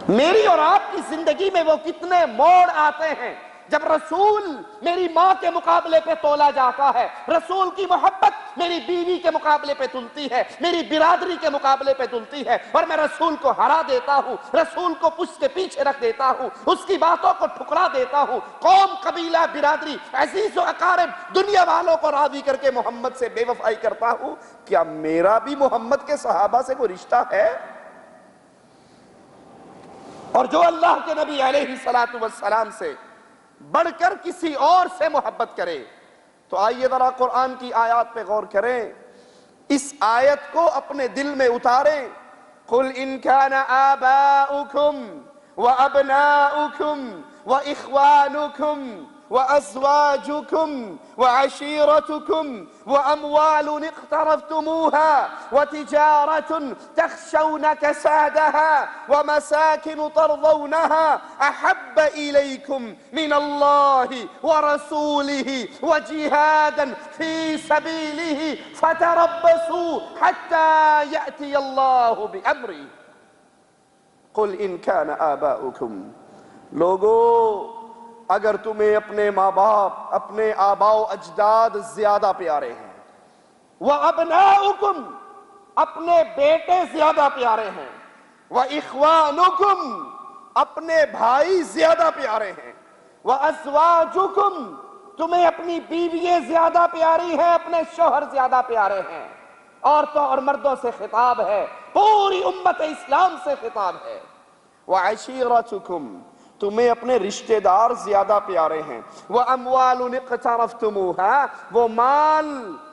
میری اور آپ کی زندگی میں وہ کتنے موڑ آتے ہیں جب رسول میری ماں کے مقابلے پہ تولا جاتا ہے، رسول کی محبت میری بیوی کے مقابلے پہ تلتی ہے، میری برادری کے مقابلے پہ تلتی ہے، اور میں رسول کو ہرا دیتا ہوں، رسول کو پشت کے پیچھے رکھ دیتا ہوں، اس کی باتوں کو ٹھکرا دیتا ہوں، قوم، قبیلہ، برادری، عزیز و اقارب، دنیا والوں کو راضی کر کے محمد سے بے وفائی کرتا ہوں۔ کیا میرا بھی محمد کے صحابہ سے کوئی رشتہ ہے؟ اور جو اللہ کے نبی علیہ السلام سے بڑھ کر کسی اور سے محبت کرے، تو آئیے ذرا قرآن کی آیات پہ غور کریں، اس آیت کو اپنے دل میں اتاریں۔ قُلْ إِنْ كَانَ آبَاؤُكُمْ وَأَبْنَاؤُكُمْ وَإِخْوَانُكُمْ وَأَزْوَاجُكُمْ وَعَشِيرَتُكُمْ وَأَمْوَالٌ اقْتَرَفْتُمُوهَا وَتِجَارَةٌ تَخْشَوْنَ كَسَادَهَا وَمَسَاكِنُ تَرْضَوْنَهَا أَحَبَّ إِلَيْكُمْ مِنَ اللَّهِ وَرَسُولِهِ وَجِهَادًا فِي سَبِيلِهِ فَتَرَبَّصُوا حَتَّى يَأْتِيَ اللَّهُ بِأَمْرِهِ۔ قُلْ إِنْ كَانَ آبَاؤُكُمْ، لوگو اگر تمہیں اپنے ماں باپ، اپنے آباء و اجداد زیادہ پیارے ہیں، وَأَبْنَاؤُكُمْ، اپنے بیٹے زیادہ پیارے ہیں، وَإِخْوَانُكُمْ، اپنے بھائی زیادہ پیارے ہیں، وَأَزْوَاجُكُمْ، تمہیں اپنی بیوییں زیادہ پیاری ہیں، اپنے شوہر زیادہ پیارے ہیں۔ عورتوں اور مردوں سے خطاب ہے، پوری امت اسلام سے خطاب ہے۔ وَعَشِيرَتُكُمْ، تمہیں اپنے رشتہ دار زیادہ پیارے ہیں۔ وَأَمْوَالٌ اقْتَرَفْتُمُوهَا، وہ مال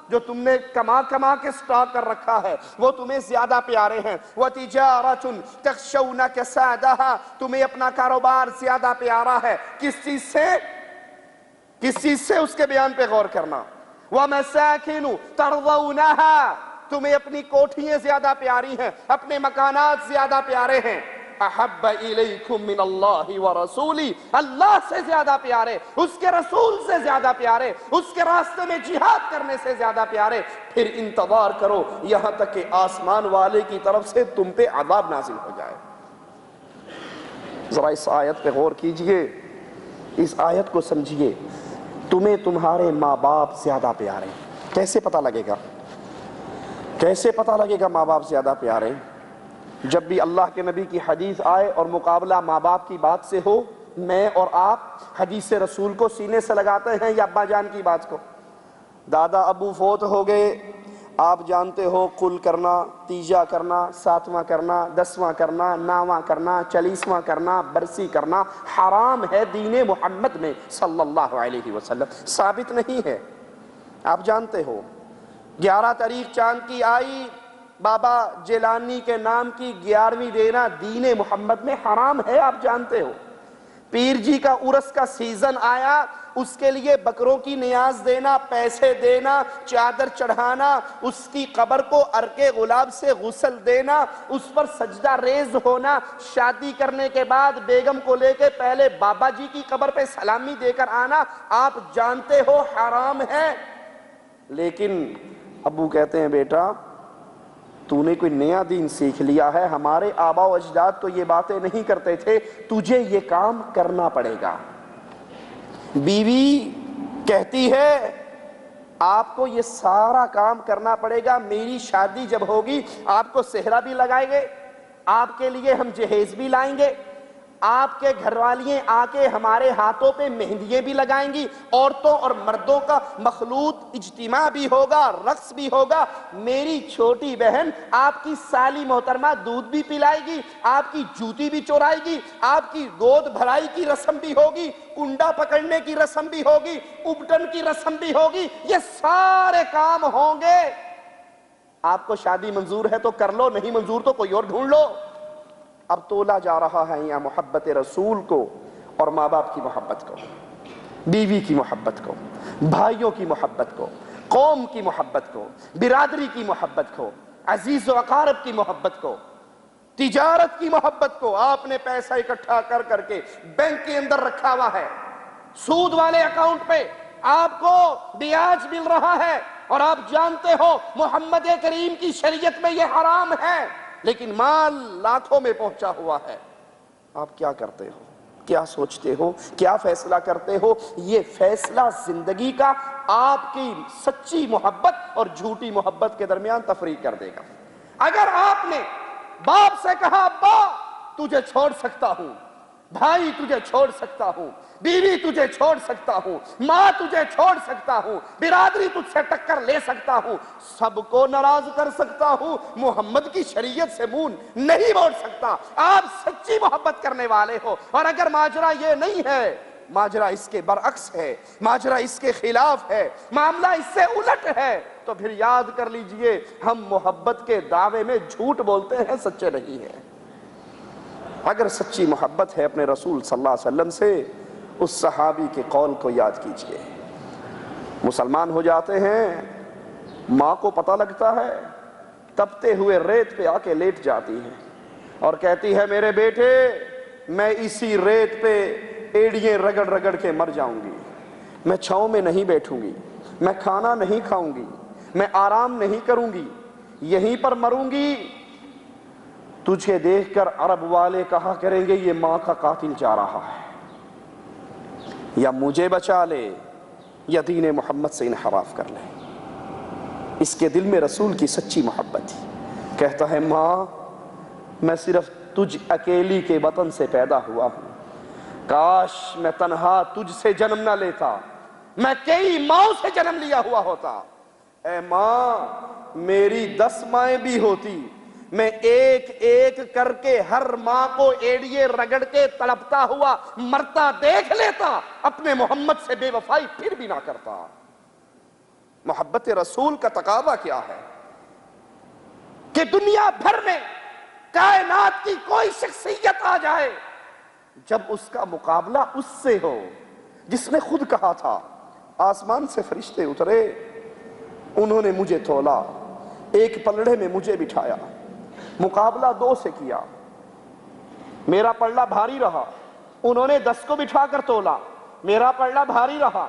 جو تم نے کما کے سٹاک کر رکھا ہے وہ تمہیں زیادہ پیارے ہیں۔ وَتِجَارَةٌ تَخْشَوْنَ كَسَادَهَا، تمہیں اپنا کاروبار زیادہ پیارا ہے۔ کس چیز سے؟ کس چیز سے؟ اس کے بیان پہ غور کرنا۔ وَمَسَاكِنُ تَرْضَوْنَهَا، تمہیں اپنی کوٹھیاں زیادہ پیاری ہیں، اپنے مکانات زیادہ پیارے ہیں۔ احب الیکم من اللہ ورسولی، اللہ سے زیادہ پیارے، اس کے رسول سے زیادہ پیارے، اس کے راستے میں جہاد کرنے سے زیادہ پیارے۔ پھر انتظار کرو یہاں تک کہ آسمان والے کی طرف سے تم پہ عذاب نازل ہو جائے۔ ذرا اس آیت پہ غور کیجئے، اس آیت کو سمجھیے۔ تمہیں تمہارے ماں باپ زیادہ پیارے، کیسے پتہ لگے گا؟ کیسے پتہ لگے گا ماں باپ زیادہ پیارے؟ جب بھی اللہ کے نبی کی حدیث آئے اور مقابلہ ماں باپ کی بات سے ہو، میں اور آپ حدیث رسول کو سینے سے لگاتے ہیں یا ابا جان کی بات کو؟ دادا ابو فوت ہو گئے، آپ جانتے ہو قل کرنا، تیجا کرنا، ساتواں کرنا، 10واں کرنا، 9واں کرنا، 40واں کرنا، برسی کرنا حرام ہے دین محمد میں صلی اللہ علیہ وسلم، ثابت نہیں ہے۔ آپ جانتے ہو 11 تاریخ چاند کی آئی، بابا جیلانی کے نام کی 11ویں دینا دین محمد میں حرام ہے، آپ جانتے ہو۔ پیر جی کا عرس کا سیزن آیا، اس کے لیے بکروں کی نیاز دینا، پیسے دینا، چادر چڑھانا، اس کی قبر کو عرق گلاب سے غسل دینا، اس پر سجدہ ریز ہونا، شادی کرنے کے بعد بیگم کو لے کے پہلے بابا جی کی قبر پہ سلامی دے کر آنا، آپ جانتے ہو حرام ہے۔ لیکن ابو کہتے ہیں بیٹا تو نے کوئی نیا دین سیکھ لیا ہے، ہمارے آباء و اجداد تو یہ باتیں نہیں کرتے تھے، تجھے یہ کام کرنا پڑے گا۔ بیوی کہتی ہے آپ کو یہ سارا کام کرنا پڑے گا، میری شادی جب ہوگی آپ کو صحرا بھی لگائیں گے، آپ کے لیے ہم جہیز بھی لائیں گے، آپ کے گھر والیاں آ کے ہمارے ہاتھوں پہ مہندیاں بھی لگائیں گی، عورتوں اور مردوں کا مخلوط اجتماع بھی ہوگا، رقص بھی ہوگا، میری چھوٹی بہن آپ کی سالی محترمہ دودھ بھی پلائے گی، آپ کی جوتی بھی چورائے گی، آپ کی گود بھرائی کی رسم بھی ہوگی، کنڈا پکڑنے کی رسم بھی ہوگی، ابٹن کی رسم بھی ہوگی، یہ سارے کام ہوں گے۔ آپ کو شادی منظور ہے تو کر لو، نہیں منظور تو کوئی اور ڈھونڈ لو۔ اب تولا جا رہا ہے یہاں محبت رسول کو اور ماں باپ کی محبت کو، بیوی کی محبت کو، بھائیوں کی محبت کو، قوم کی محبت کو، برادری کی محبت کو، عزیز و اقارب کی محبت کو، تجارت کی محبت کو۔ آپ نے پیسہ اکٹھا کر کر کے بینک کے اندر رکھا ہوا ہے، سود والے اکاؤنٹ پہ آپ کو بیاج مل رہا ہے، اور آپ جانتے ہو محمد کریم کی شریعت میں یہ حرام ہے، لیکن مال لاکھوں میں پہنچا ہوا ہے۔ آپ کیا کرتے ہو، کیا سوچتے ہو، کیا فیصلہ کرتے ہو؟ یہ فیصلہ زندگی کا آپ کی سچی محبت اور جھوٹی محبت کے درمیان تفریق کر دے گا۔ اگر آپ نے باپ سے کہا ابا تجھے چھوڑ سکتا ہوں، بھائی تجھے چھوڑ سکتا ہوں، بیوی تجھے چھوڑ سکتا ہوں، ماں تجھے چھوڑ سکتا ہوں، برادری تجھ سے ٹکر لے سکتا ہوں، سب کو ناراض کر سکتا ہوں، محمد کی شریعت سے منہ نہیں موڑ سکتا، آپ سچی محبت کرنے والے ہو۔ اور اگر ماجرا یہ نہیں ہے، ماجرا اس کے برعکس ہے، ماجرا اس کے خلاف ہے، معاملہ اس سے الٹ ہے، تو پھر یاد کر لیجئے ہم محبت کے دعوے میں جھوٹ بولتے ہیں، سچے نہیں ہیں۔ اگر سچی محبت ہے اپنے رسول صلی اللہ علیہ وسلم سے، اس صحابی کے قول کو یاد کیجئے۔ مسلمان ہو جاتے ہیں، ماں کو پتہ لگتا ہے، تپتے ہوئے ریت پہ آ کے لیٹ جاتی ہے اور کہتی ہے میرے بیٹے میں اسی ریت پہ ایڑیاں رگڑ رگڑ کے مر جاؤں گی، میں چھاؤں میں نہیں بیٹھوں گی، میں کھانا نہیں کھاؤں گی، میں آرام نہیں کروں گی، یہیں پر مروں گی۔ تجھے دیکھ کر عرب والے کہا کریں گے یہ ماں کا قاتل جا رہا ہے، یا مجھے بچا لے یا دین محمد سے انحراف کر لے۔ اس کے دل میں رسول کی سچی محبت تھی، کہتا ہے ماں میں صرف تجھ اکیلی کے وطن سے پیدا ہوا ہوں، کاش میں تنہا تجھ سے جنم نہ لیتا، میں کئی ماؤں سے جنم لیا ہوا ہوتا۔ اے ماں میری 10 مائیں بھی ہوتی، میں ایک ایک کر کے ہر ماں کو ایڑیے رگڑ کے تڑپتا ہوا مرتا دیکھ لیتا، اپنے محمد سے بے وفائی پھر بھی نہ کرتا۔ محبت رسول کا تقاضا کیا ہے کہ دنیا بھر میں کائنات کی کوئی شخصیت آ جائے، جب اس کا مقابلہ اس سے ہو جس نے خود کہا تھا آسمان سے فرشتے اترے، انہوں نے مجھے تولا، ایک پلڑے میں مجھے بٹھایا، مقابلہ 2 سے کیا، میرا پلڑا بھاری رہا، انہوں نے 10 کو بٹھا کر تولا، میرا پلڑا بھاری رہا۔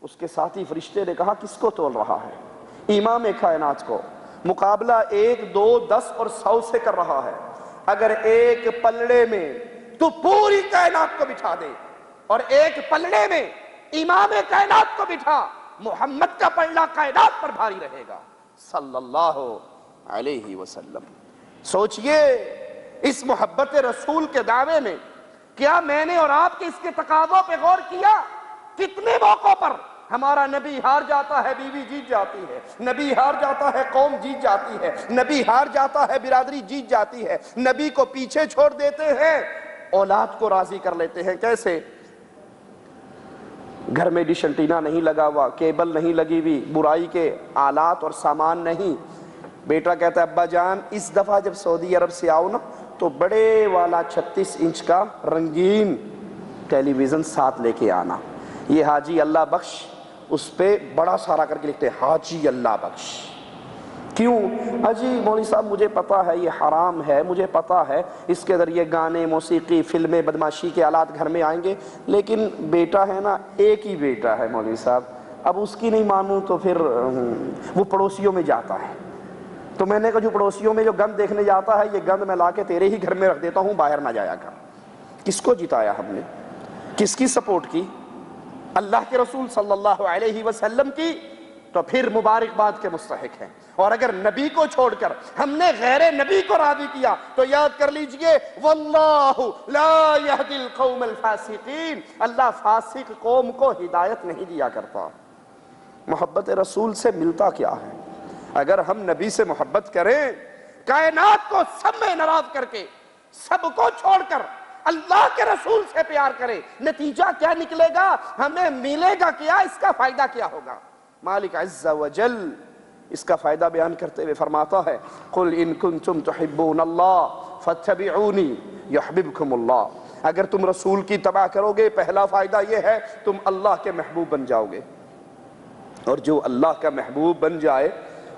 اس کے ساتھی فرشتے نے کہا کس کو تول رہا ہے؟ امام کائنات کو۔ مقابلہ 1 2 10 اور 100 سے کر رہا ہے۔ اگر ایک پلڑے میں تو پوری کائنات کو بٹھا دے اور ایک پلڑے میں امام کائنات کو بٹھا، محمد کا پلڑا کائنات پر بھاری رہے گا صلی اللہ علیہ وسلم۔ سوچئے اس محبت رسول کے دعوے میں کیا میں نے اور آپ کے اس کے تقاضوں پہ غور کیا؟ کتنے موقعوں پر ہمارا نبی ہار جاتا ہے، بیوی جیت جاتی ہے، نبی ہار جاتا ہے، قوم جیت جاتی ہے، نبی ہار جاتا ہے، برادری جیت جاتی ہے، نبی کو پیچھے چھوڑ دیتے ہیں، اولاد کو راضی کر لیتے ہیں۔ کیسے؟ گھر میں ڈش انٹینا نہیں لگا ہوا، کیبل نہیں لگی ہوئی، برائی کے آلات اور سامان نہیں، بیٹا کہتا ہے ابا جان اس دفعہ جب سعودی عرب سے آؤ نا تو بڑے والا 36 انچ کا رنگین ٹیلی ویژن ساتھ لے کے آنا۔ یہ حاجی اللہ بخش، اس پہ بڑا سارا کر کے لکھتے ہیں حاجی اللہ بخش۔ کیوں؟ اجی مولوی صاحب مجھے پتا ہے یہ حرام ہے، مجھے پتا ہے اس کے ذریعے گانے، موسیقی، فلمیں، بدماشی کے آلات گھر میں آئیں گے، لیکن بیٹا ہے نا، ایک ہی بیٹا ہے مولوی صاحب، اب اس کی نہیں مانوں تو پھر وہ پڑوسیوں میں جاتا ہے، تو میں نے کہا جو پڑوسیوں میں جو گند دیکھنے جاتا ہے یہ گند میں لا کے تیرے ہی گھر میں رکھ دیتا ہوں، باہر نہ جایا کر۔ کس کو جتایا ہم نے؟ کس کی سپورٹ کی؟ اللہ کے رسول صلی اللہ علیہ وسلم کی، تو پھر مبارکباد کے مستحق ہیں۔ اور اگر نبی کو چھوڑ کر ہم نے غیر نبی کو راضی کیا تو یاد کر لیجئے واللہ لا یہدی القوم الفاسقین، اللہ فاسق قوم کو ہدایت نہیں دیا کرتا۔ محبت رسول سے ملتا کیا ہے؟ اگر ہم نبی سے محبت کریں، کائنات کو سب میں ناراض کر کے، سب کو چھوڑ کر اللہ کے رسول سے پیار کرے، نتیجہ کیا نکلے گا؟ ہمیں ملے گا کیا؟ اس کا فائدہ کیا ہوگا؟ مالک عز و جل اس کا فائدہ بیان کرتے ہوئے فرماتا ہے قُلْ إِن كُنْتُمْ تُحِبُّونَ اللَّهَ فَاتَّبِعُونِي يُحْبِبْكُمُ اللَّهُ۔ اگر تم رسول کی اتباع کرو گے، پہلا فائدہ یہ ہے تم اللہ کے محبوب بن جاؤ گے، اور جو اللہ کا محبوب بن جائے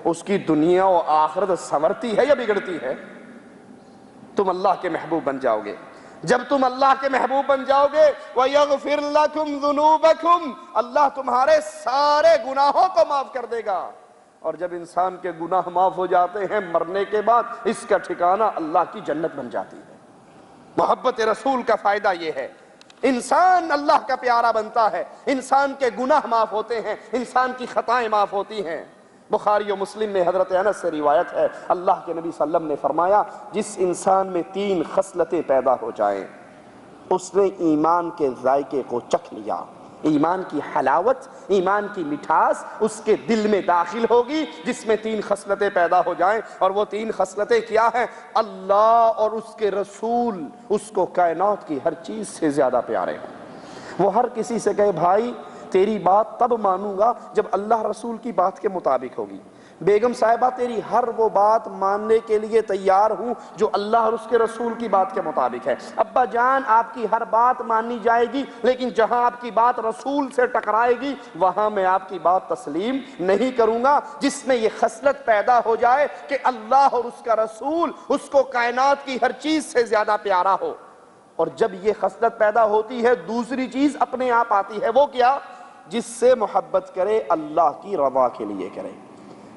اس کی دنیا و آخرت سنورتی ہے یا بگڑتی ہے؟ تم اللہ کے محبوب بن جاؤ گے۔ جب تم اللہ کے محبوب بن جاؤ گے وَيَغْفِرْ لَكُمْ ذُنُوبَكُمْ، اللہ تمہارے سارے گناہوں کو معاف کر دے گا۔ اور جب انسان کے گناہ معاف ہو جاتے ہیں مرنے کے بعد اس کا ٹھکانہ اللہ کی جنت بن جاتی ہے۔ محبت رسول کا فائدہ یہ ہے، انسان اللہ کا پیارا بنتا ہے، انسان کے گناہ معاف ہوتے ہیں، انسان کی خطائیں معاف ہوتی ہیں۔ بخاری و مسلم میں حضرت انس سے روایت ہے، اللہ کے نبی صلی اللہ علیہ وسلم نے فرمایا، جس انسان میں 3 خصلتیں پیدا ہو جائیں، اس نے ایمان کے ذائقے کو چکھ لیا، ایمان کی حلاوت، ایمان کی مٹھاس اس کے دل میں داخل ہوگی، جس میں 3 خصلتیں پیدا ہو جائیں۔ اور وہ 3 خصلتیں کیا ہیں؟ اللہ اور اس کے رسول اس کو کائنات کی ہر چیز سے زیادہ پیارے ہوں۔ وہ ہر کسی سے کہے بھائی تیری بات تب مانوں گا جب اللہ رسول کی بات کے مطابق ہوگی، بیگم صاحبہ تیری ہر وہ بات ماننے کے لیے تیار ہوں جو اللہ اور اس کے رسول کی بات کے مطابق ہے، ابا جان آپ کی ہر بات مانی جائے گی، لیکن جہاں آپ کی بات رسول سے ٹکرائے گی وہاں میں آپ کی بات تسلیم نہیں کروں گا۔ جس میں یہ خصلت پیدا ہو جائے کہ اللہ اور اس کا رسول اس کو کائنات کی ہر چیز سے زیادہ پیارا ہو، اور جب یہ خصلت پیدا ہوتی ہے دوسری چیز اپنے آپ آتی ہے، وہ کیا؟ جس سے محبت کرے اللہ کی رضا کے لیے کرے۔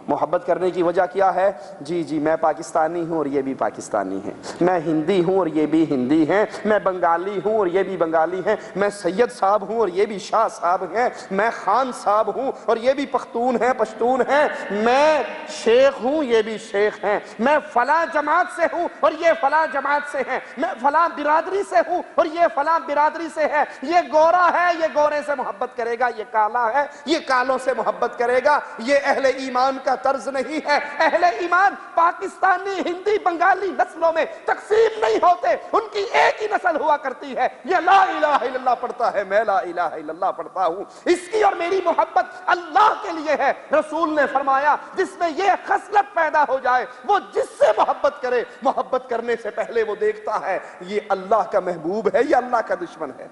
محبت کرنے کی وجہ کیا ہے؟ جی میں پاکستانی ہوں اور یہ بھی پاکستانی ہیں، میں ہندی ہوں اور یہ بھی ہندی ہیں، میں بنگالی ہوں اور یہ بھی بنگالی ہیں، میں سید صاحب ہوں اور یہ بھی شاہ صاحب ہیں، میں خان صاحب ہوں اور یہ بھی پختون ہیں، پشتون ہیں، میں شیخ ہوں یہ بھی شیخ ہیں، میں فلاں جماعت سے ہوں اور یہ فلاں جماعت سے ہیں، میں فلاں برادری سے ہوں اور یہ فلاں برادری سے ہے، یہ گورا ہے یہ گورے سے محبت کرے گا، یہ کالا ہے یہ کالوں سے محبت کرے گا۔ یہ اہل ایمان کا طرز نہیں ہے۔ اہل ایمان پاکستانی، ہندی، بنگالی نسلوں میں تقسیم نہیں ہوتے، ان کی ایک ہی نسل ہوا کرتی ہے، یہ لا الہ الا اللہ پڑھتا ہے، میں لا الہ الا اللہ پڑھتا ہوں۔ اس کی اور میری محبت اللہ کے لیے ہے۔ رسول نے فرمایا جس میں یہ خصلت پیدا ہو جائے وہ جس سے محبت کرے، محبت کرنے سے پہلے وہ دیکھتا ہے یہ اللہ کا محبوب ہے یا اللہ کا دشمن ہے۔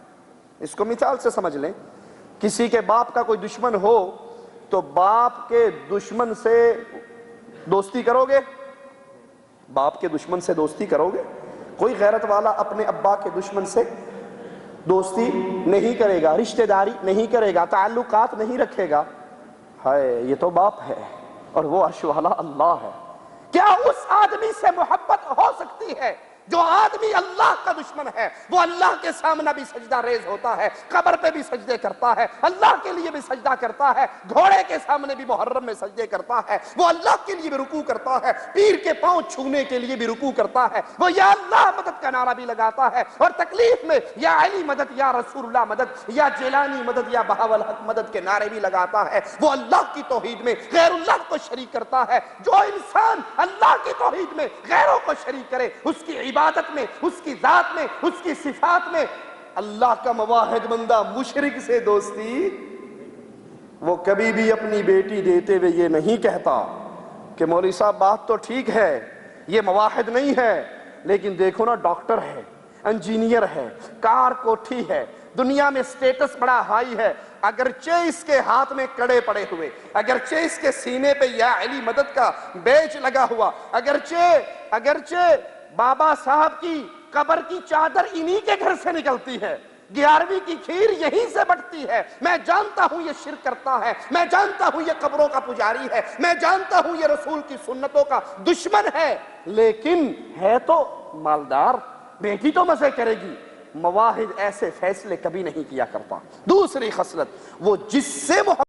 اس کو مثال سے سمجھ لیں، کسی کے باپ کا کوئی دشمن ہو تو باپ کے دشمن سے دوستی کرو گے؟ باپ کے دشمن سے دوستی کرو گے؟ کوئی غیرت والا اپنے ابا کے دشمن سے دوستی نہیں کرے گا، رشتہ داری نہیں کرے گا، تعلقات نہیں رکھے گا۔ ہائے یہ تو باپ ہے اور وہ عرش والا اللہ ہے۔ کیا اس آدمی سے محبت ہو سکتی ہے جو آدمی اللہ کا دشمن ہے؟ وہ اللہ کے سامنے بھی سجدہ ریز ہوتا ہے، قبر پہ بھی سجدے کرتا ہے، اللہ کے لیے بھی سجدہ کرتا ہے، گھوڑے کے سامنے بھی محرم میں سجدے کرتا ہے، وہ اللہ کے لیے بھی رکوع کرتا ہے، پیر کے پاؤں چھونے کے لیے بھی رکوع کرتا ہے، وہ یا اللہ مدد کا نعرہ بھی لگاتا ہے، اور تکلیف میں یا علی مدد یا رسول اللہ مدد یا جیلانی مدد یا بہاول حق مدد کے نعرے بھی لگاتا ہے۔ وہ اللہ کی توحید میں غیر اللہ کو شریک کرتا ہے۔ جو انسان اللہ کی توحید میں غیروں کو شریک کرے، اس کی عبادت میں، اس کی ذات میں، اس کی صفات میں اللہ کا مواحد بندہ مشرک سے دوستی، وہ کبھی بھی اپنی بیٹی دیتے ہوئے یہ نہیں کہتا کہ مولوی صاحب بات تو ٹھیک ہے یہ مواحد نہیں ہے، لیکن دیکھو نا ڈاکٹر ہے، انجینئر ہے، کار کوٹھی ہے، دنیا میں سٹیٹس بڑا ہائی ہے، اگرچہ اس کے ہاتھ میں کڑے پڑے ہوئے، اگرچہ اس کے سینے پہ یا علی مدد کا بیج لگا ہوا، اگرچہ بابا صاحب کی قبر کی چادر انہی کے گھر سے نکلتی ہے، 11ویں کی کھیر یہیں سے بٹتی ہے، میں جانتا ہوں یہ شرک کرتا ہے، میں جانتا ہوں یہ قبروں کا پجاری ہے، میں جانتا ہوں یہ رسول کی سنتوں کا دشمن ہے، لیکن ہے تو مالدار، بیٹی تو مزے کرے گی۔ مواحد ایسے فیصلے کبھی نہیں کیا کرتا۔ دوسری خصلت، وہ جس سے محبت